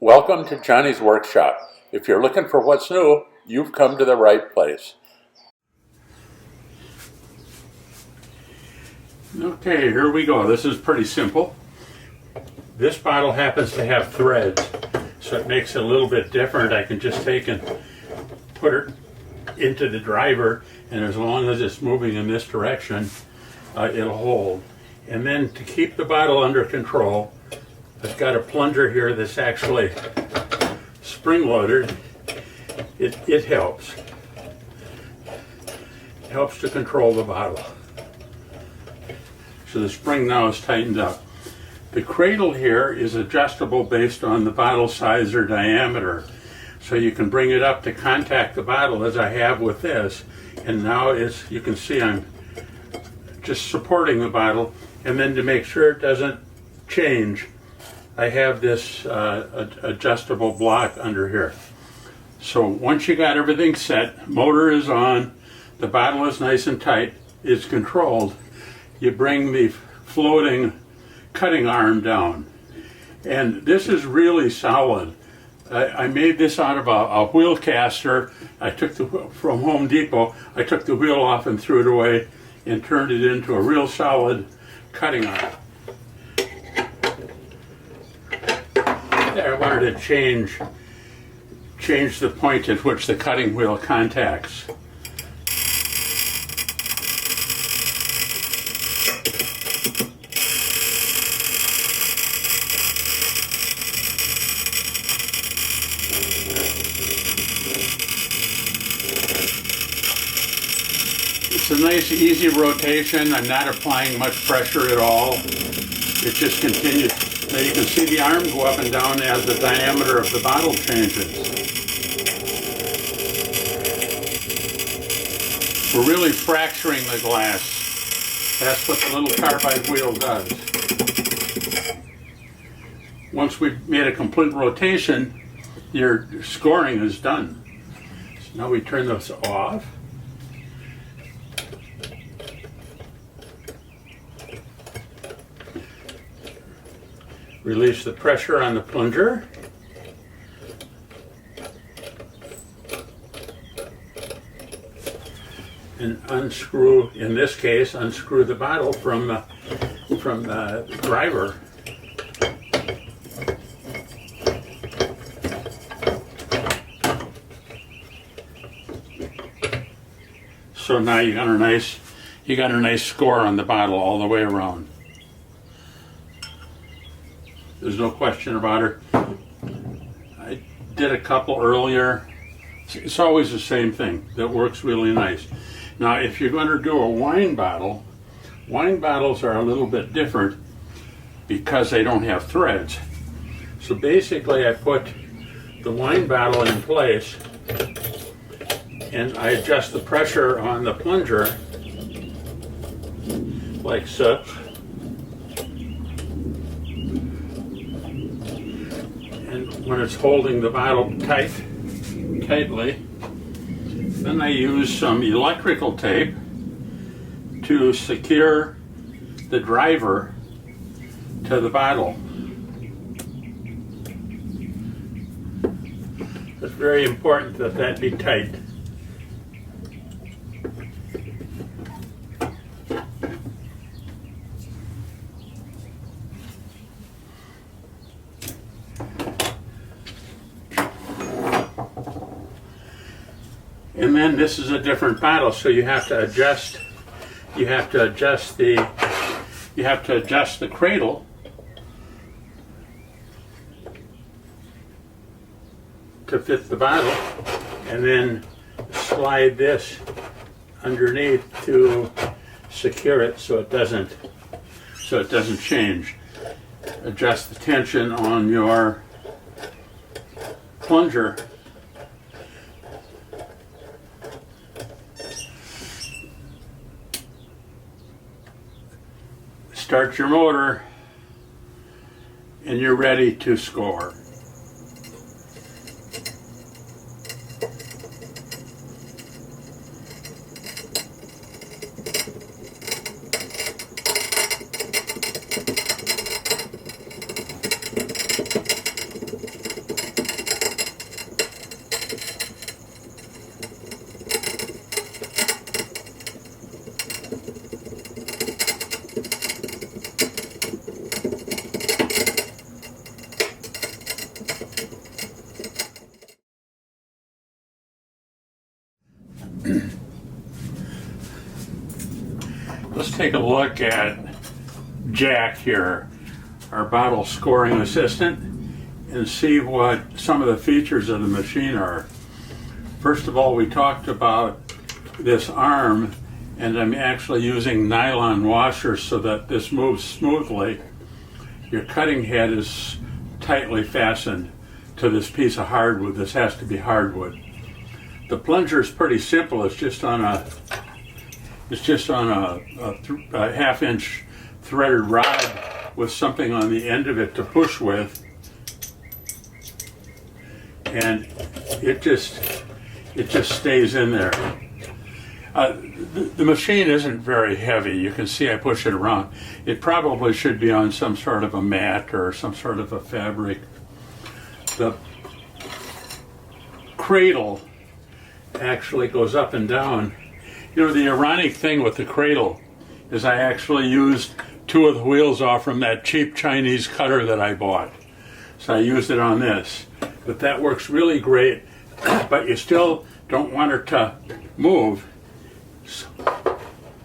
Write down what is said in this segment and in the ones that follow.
Welcome to Johnny's Workshop. If you're looking for what's new, you've come to the right place. Okay, here we go. This is pretty simple. This bottle happens to have threads, so it makes it a little bit different. I can just take and put it into the driver, and as long as it's moving in this direction, it'll hold. And then to keep the bottle under control, I've got a plunger here that's actually spring-loaded. It helps. It helps to control the bottle. So the spring now is tightened up. The cradle here is adjustable based on the bottle size or diameter. So you can bring it up to contact the bottle as I have with this. And now you can see I'm just supporting the bottle. And then to make sure it doesn't change, I have this adjustable block under here. So once you got everything set, motor is on, the bottle is nice and tight, it's controlled, you bring the floating cutting arm down. And this is really solid. I made this out of a wheel caster. I took from Home Depot. I took the wheel off and threw it away and turned it into a real solid cutting arm. There, I wanted to change the point at which the cutting wheel contacts. It's a nice easy rotation. I'm not applying much pressure at all. It just continues. Now you can see the arm go up and down as the diameter of the bottle changes. We're really fracturing the glass. That's what the little carbide wheel does. Once we've made a complete rotation, your scoring is done. So now we turn this off. Release the pressure on the plunger. And unscrew, in this case, unscrew the bottle from the driver. So now you got a nice score on the bottle all the way around. There's no question about it. I did a couple earlier. It's always the same thing that works really nice. Now, if you're going to do a wine bottles are a little bit different because they don't have threads. So basically, I put the wine bottle in place and I adjust the pressure on the plunger like such. And when it's holding the bottle tightly, then I use some electrical tape to secure the driver to the bottle. It's very important that that be tight. And then this is a different bottle, so you have to adjust the cradle to fit the bottle, and then slide this underneath to secure it so it doesn't change. Adjust the tension on your plunger. Start your motor, and you're ready to score. Let's take a look at Jack here, our bottle scoring assistant, and see what some of the features of the machine are. First of all, we talked about this arm, and I'm actually using nylon washers so that this moves smoothly. Your cutting head is tightly fastened to this piece of hardwood. This has to be hardwood. The plunger is pretty simple. It's just on a half-inch threaded rod with something on the end of it to push with, and it just stays in there. The machine isn't very heavy. You can see I push it around. It probably should be on some sort of a mat or some sort of a fabric. The cradle actually goes up and down. You know, the ironic thing with the cradle is I actually used 2 of the wheels off from that cheap Chinese cutter that I bought. So I used it on this. But that works really great, but you still don't want her to move.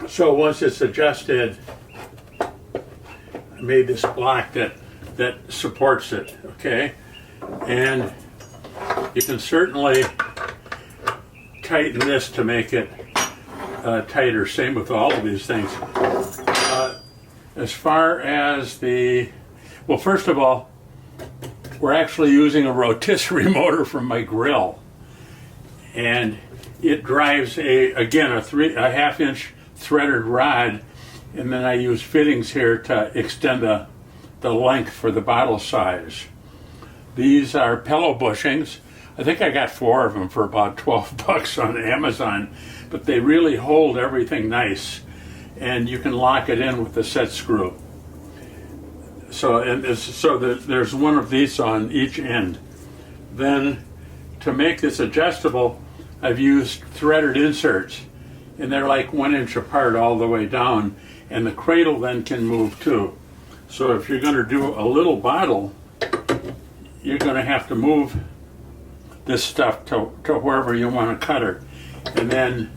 So once it's adjusted, I made this block that supports it, okay? And you can certainly tighten this to make it tighter. Same with all of these things. As far as well, first of all, we're actually using a rotisserie motor from my grill, and it drives a half-inch threaded rod, and then I use fittings here to extend the length for the bottle size. These are pillow bushings. I think I got 4 of them for about $12 on Amazon, but they really hold everything nice, and you can lock it in with the set screw. So there's one of these on each end. Then to make this adjustable, I've used threaded inserts, and they're like 1 inch apart all the way down, and the cradle then can move too. So if you're going to do a little bottle, you're going to have to move this stuff to wherever you want to cut her, and then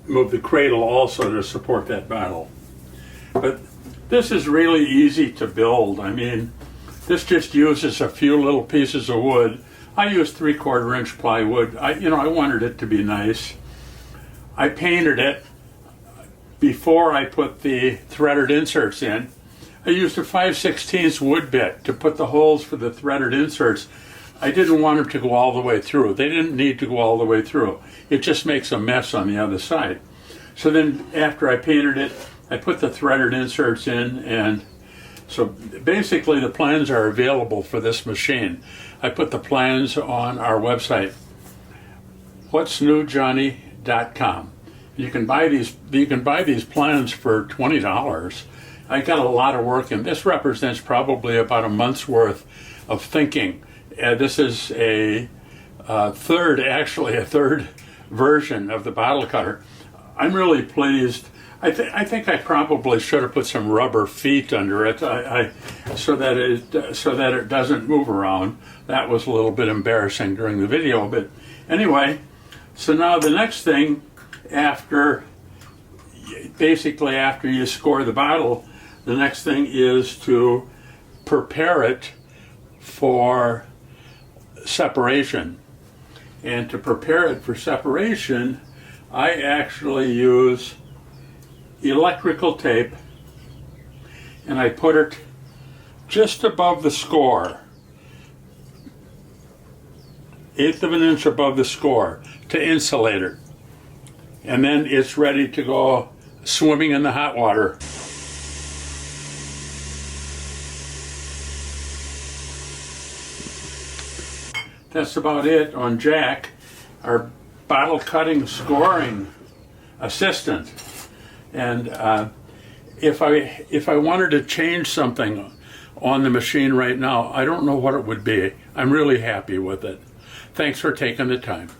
move the cradle also to support that bottle. But this is really easy to build. I mean, this just uses a few little pieces of wood. I used 3/4 inch plywood. I wanted it to be nice. I painted it before I put the threaded inserts in. I used a 5/16 wood bit to put the holes for the threaded inserts. I didn't want them to go all the way through. They didn't need to go all the way through. It just makes a mess on the other side. So then after I painted it, I put the threaded inserts in, and so basically the plans are available for this machine. I put the plans on our website, whatsnewjohnny.com. You can buy these plans for $20. I got a lot of work in. This represents probably about a month's worth of thinking. This is a third version of the bottle cutter. I'm really pleased. I think I probably should have put some rubber feet under it, so that it doesn't move around. That was a little bit embarrassing during the video, but anyway. So now the next thing, after you score the bottle, the next thing is to prepare it for separation. And to prepare it for separation, I actually use electrical tape, and I put it just above the score, 1/8 of an inch above the score, to insulate it. And then it's ready to go swimming in the hot water. That's about it on Jack, our bottle cutting scoring assistant. And if I wanted to change something on the machine right now, I don't know what it would be. I'm really happy with it. Thanks for taking the time.